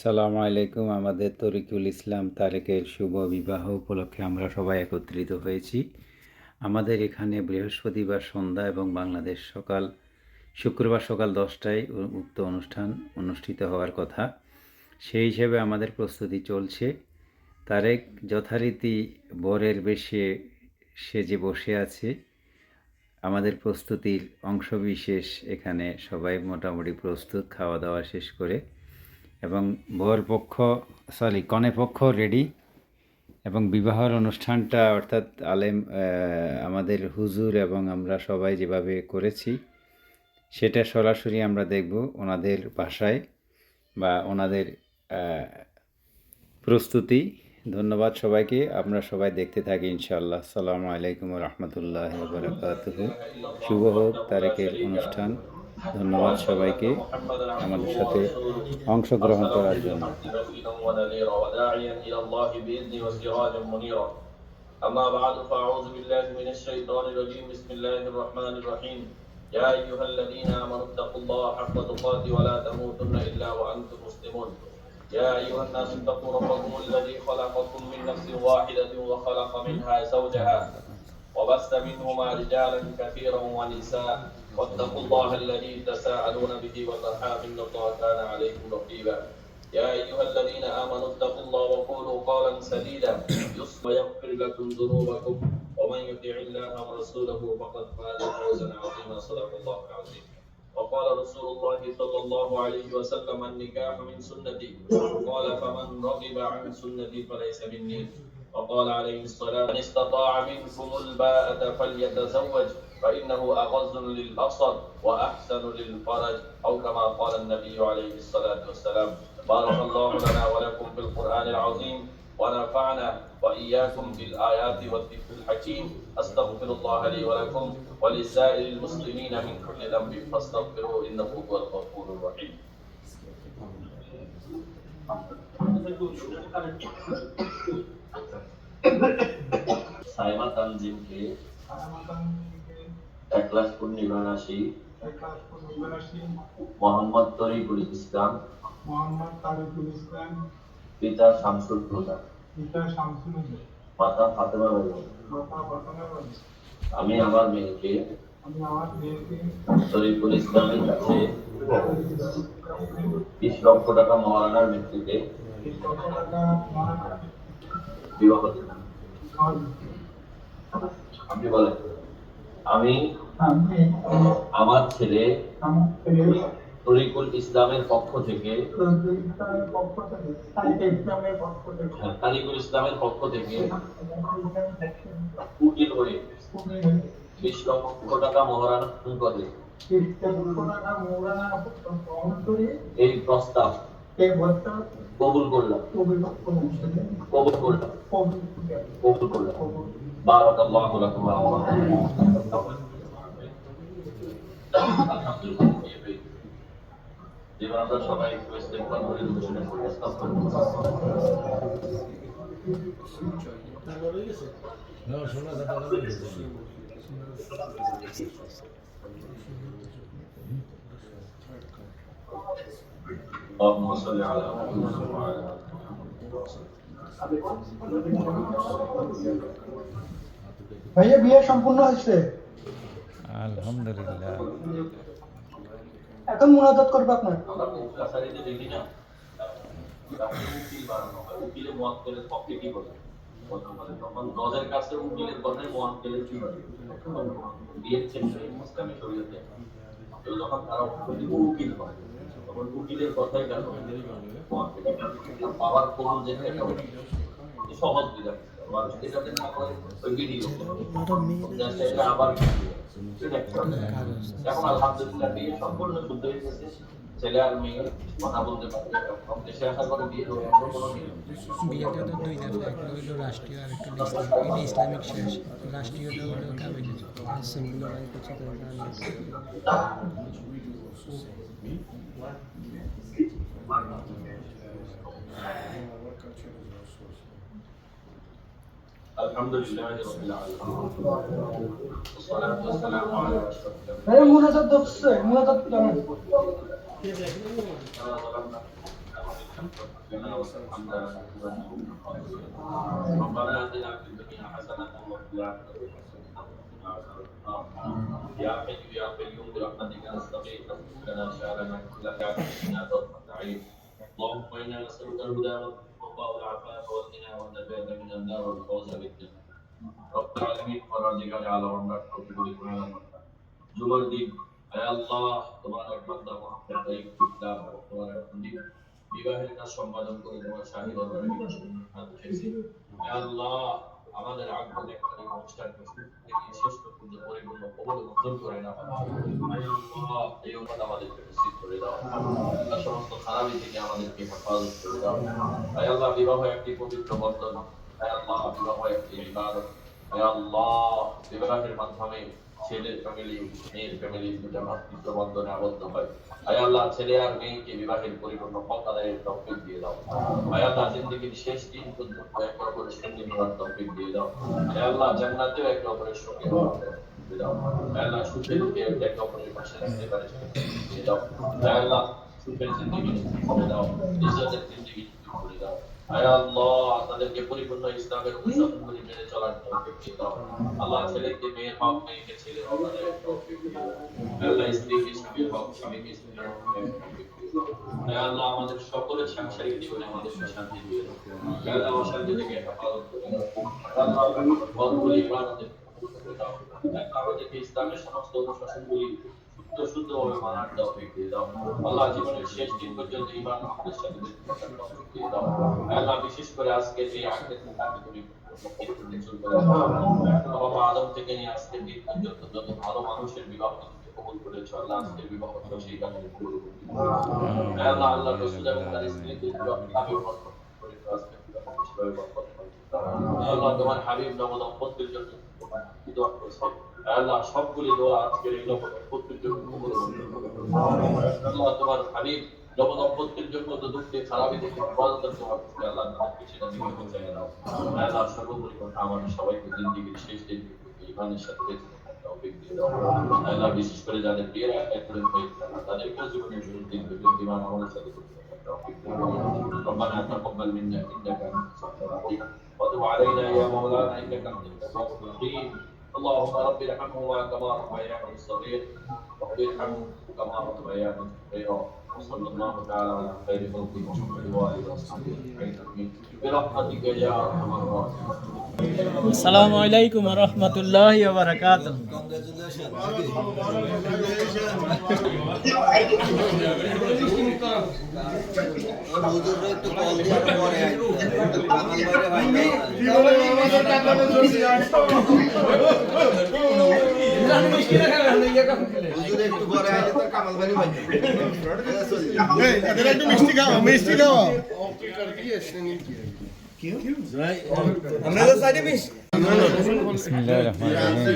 সালামু আলাইকুম। আমাদের তরিকুল ইসলাম তারেকের শুভ বিবাহ উপলক্ষে আমরা সবাই একত্রিত হয়েছি। আমাদের এখানে বৃহস্পতিবার সন্ধ্যা এবং বাংলাদেশ শুক্রবার সকাল 10টায় উক্ত অনুষ্ঠান অনুষ্ঠিত হওয়ার কথা। সেই হিসেবে আমাদের প্রস্তুতি চলছে। তারেক যথারীতি বরের বেশে সেজে বসে আছে। আমাদের প্রস্তুতির অংশবিশেষ এখানে সবাই মোটামুটি প্রস্তুত, খাওয়া দাওয়া শেষ করে, এবং কনে পক্ষ রেডি, এবং বিবাহের অনুষ্ঠানটা অর্থাৎ আমাদের হুজুর এবং আমরা সবাই যেভাবে করেছি সেটা সরাসরি আমরা দেখব ওনাদের ভাষায় বা ওনাদের প্রস্তুতি। ধন্যবাদ সবাইকে, আমরা সবাই দেখতে থাকি ইনশাআল্লাহ। আসসালামু আলাইকুম ওয়া রাহমাতুল্লাহি ওয়া বারাকাতুহু। শুভ হোক তারেকের অনুষ্ঠান। ধন্যবাদ সবাইকে আমাদের সাথে অংশগ্রহণ করার জন্য। أما بعد فأعوذ بالله من الشيطان الرجيم بسم الله الرحمن الرحيم يا أيها الذين آمنوا اتقوا الله حق تقاته ولا تموتن إلا وأنتم مسلمون يا أيها الناس اتقوا ربكم الذي خلقكم من نفس واحدة وخلق منها زوجها وبث منهما رجالا كثيرا ونساء واتقوا الله الذي تساءلون به والأرحام إن الله كان عليكم رقيبا يا أيها الذين آمنوا اتقوا الله وقولوا قولا سديدا ويغفر لكم ذنوبكم ومن يطع الله ورسوله فقد فاز فوزا عظيما صدق الله العظيم وقال رسول الله صلى الله عليه وسلم النكاح من سنتي قال فمن رغب عن سنتي فليس مني وقال عليه الصلاة من استطاع منكم الباءة فليتزوج فإنه أغض للبصر وأحسن للفرج أو كما قال النبي عليه الصلاة والسلام بارك الله لنا ولكم في القرآن العظيم ونفعنا وإياكم بالآيات والذكر الحكيم أستغفر الله لي ولكم ولسائر المسلمين من كل ذنب فاستغفروه إنه هو الغفور الرحيم সাইমা তানজিমকে একলাস পূর্ণিমারাশি মোহাম্মদ তরিকুল ইসলাম পিতা শামসুল হুদা মাতা ফাতেমা বেগম আমি আমার মেয়েকে তরিকুল ইসলামের কাছে 20 লক্ষ টাকা মহারানার ভিত্তিতে বিবাহ দিলাম। আপনি বলেন আমি আমার ছেলে তরিকুল ইসলামের পক্ষ থেকে উকিল হয়ে 20 লক্ষ টাকা মহারানা করে এই প্রস্তাব কবুল করলাম। বারাকাল্লাহু লাকুম ওয়া যেমন আমরা সবাই ইস্তেগফার করে দুজনে পড়ে আস্তাগফিরুল্লাহ। اللهم صل على محمد وعلى آله ভাইয়া বিয়ে সম্পূর্ণ হয়েছে আলহামদুলিল্লাহ। এখন মুনাজাত করবে আপনার কাছারিতে দেখি না উকিল বানানো হয়, উকিলের মুয়াক্কেলের পক্ষে কি বলে তখন জজের কাছে উকিলের কথাই মুয়াক্কেলের কি বলে বিয়ের ক্ষেত্রে ইসলামী শরীয়তে যখন তারা উকিল হয় তখন উকিলের কথাই কেন পাওয়ার কবুল যেটা এটা সহজ বিধান মানুষ এটাতে না করে ওই ভিডিও এটা আবার এখন আলহামদুলিল্লাহ বিয়ে সম্পূর্ণ শুদ্ধ হয়ে গেছে। ছেলে আর মেয়ে কথা বলতে পারবে, দেশে আসার পরে বিয়ে হবে কোনো বিয়েটা তো দুই ধাপে, একটা হইলো রাষ্ট্রীয় আর একটা এটা ইসলামিক শেষ। রাষ্ট্রীয়টা হলো কাবিল সিম্বল আর কিছু তো আলহামদুলিল্লাহ রাব্বিল আলামিন والصلاه والسلام على اشرف ভাইয়া মুনাজাত হচ্ছে, মুনাজাত জানেন। وقنا واصرف عنا شرور ربنا آتنا في الدنيا حسنة وفي الآخرة حسنة وقنا عذاب النار يا حي يا قيوم برحمتك نستغيث اصلح لنا شأننا كله وآتنا طرفة عين اللهم إنا نسألك الهدى والتقى والعفاف والغنى والنجاة من النار والفوز بالجنة رب العالمين পরদিগারে আলম আমরা কবুল করে নাও জুমার দিন হে আল্লাহ তোমার বান্দা মুহাম্মদ ইসলাম তোমার দিন বিবাহের কাজ সম্পাদন করে তোমার শাহী দরবারে এসেছি হে আল্লাহ আমাদের আগমন একটা অনুষ্ঠান থেকে শেষ পর্যন্ত পরিপূর্ণ কবুল মঞ্জুর করে নাও হে আল্লাহ এই উম্মত আমাদেরকে নসিব করে দাও আল্লাহ সমস্ত খারাপি থেকে আমাদেরকে হেফাজত করে দাও হে আল্লাহ বিবাহ একটি পবিত্র বন্ধন হে আল্লাহ বিবাহ একটি ইবাদত হে আল্লাহ বিবাহের মাধ্যমে ছেলের ফ্যামিলি মেয়ের ফ্যামিলি দুটা ভাতৃত্ব বন্ধনে আবদ্ধ হয় হে আল্লাহ ছেলে আর মেয়েকে বিবাহের পরিপূর্ণ হক আদায়ের তৌফিক দিয়ে দাও হে আল্লাহ জিন্দেগির শেষ দিন পর্যন্ত একে অপরের সঙ্গে হওয়ার তৌফিক দিয়ে দাও হে আল্লাহ জান্নাতেও একে অপরের সঙ্গে হওয়ার তৌফিক দিয়ে দাও হে আল্লাহ সুখে দুঃখে একে অপরের পাশে রাখতে পারে দিয়ে দাও হে আল্লাহ সুখের জিন্দেগি করে দাও ইজ্জতের জিন্দেগি করে দাও হে আল্লাহ তাদেরকে পরিপূর্ণ ইসলামের অনুসরণ করে মেনে চলার তৌফিক দিয়ে দাও আল্লাহ ছেলেকে মেয়ের হক মেয়েকে ছেলের হক আদায়ের তৌফিক দিয়ে দাও হে আল্লাহ স্ত্রীকে স্ত্রীর হক স্বামীকে স্ত্রীর হক আদায়ের তৌফিক দিয়ে দাও হে আল্লাহ আমাদের সকলের সাংসারিক জীবনে আমাদের শান্তি দিয়ে দাও হে আল্লাহ অশান্তি থেকে হেফাজত করে দাও হে আল্লাহ বদগুলি ইবাদতের করে দাও আমাদেরকে ইসলামের সমস্ত অনুশাসনগুলি শুদ্ধভাবে মানার তৌফিক দিয়ে দাও আল্লাহ জীবনের শেষ দিন পর্যন্ত ঈমান আমাদের সাথে থাকার তৌফিক দিয়ে দাও আল্লাহ বিশেষ করে আজকে এই আয়াতের মুতাবিক তুমি বাবা আদম থেকে নিয়ে আজকের দিন পর্যন্ত যত ভালো মানুষের বিবাহ কবুল করেছো আল্লাহ আজকের বিবাহ সেই কারণে কবুল করে আল্লাহ আল্লাহ রাসূল এবং তার স্ত্রীকে আমি বরকত করে আজকের বিবাহ হিসেবে বরকত করে আল্লাহ তোমার হাবিব নবী দম্পতির জন্য দোয়া করেছে আল্লাহ সবগুলি দোয়া আজকের এই দম্পতির জন্য কবুল করে আল্লাহ তোমার হাবিব নবী দম্পতির জন্য তো দুঃখে খারাপই থেকে বলতে তোমার আল্লাহ তাদেরকে সেটা নিয়ে পৌঁছায় দাও আল্লাহ সর্বোপরি কথা আমাদের সবাইকে জিন্দেগির শেষ দিন ঈমানের সাথে বেঁচে থাকার তৌফিক দিয়ে দাও আল্লাহ বিশেষ করে যাদের বিয়ের একজন হয়েছে তাদেরকেও জীবনের শুরুর দিন পর্যন্ত ঈমান আমাদের সাথে বেঁচে থাকার তৌফিক দিয়ে দাও ربنا تقبل منا انك انت السميع العليم وتب علينا يا مولانا انك انت التواب الرحيم اللهم رب ارحمهما كما ربياني صغير رب ارحمهما كما ربياني صغيرا وصلى الله تعالى على خير خلق محمد واله وصحبه اجمعين برحمتك يا ارحم الراحمين আসসালামু আলাইকুম ওয়া রাহমাতুল্লাহি ওয়া বারাকাতুহু বিসমিল্লাহির রহমানির রহিম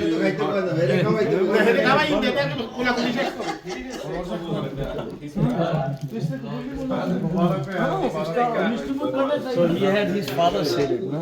So he had his father said it, no?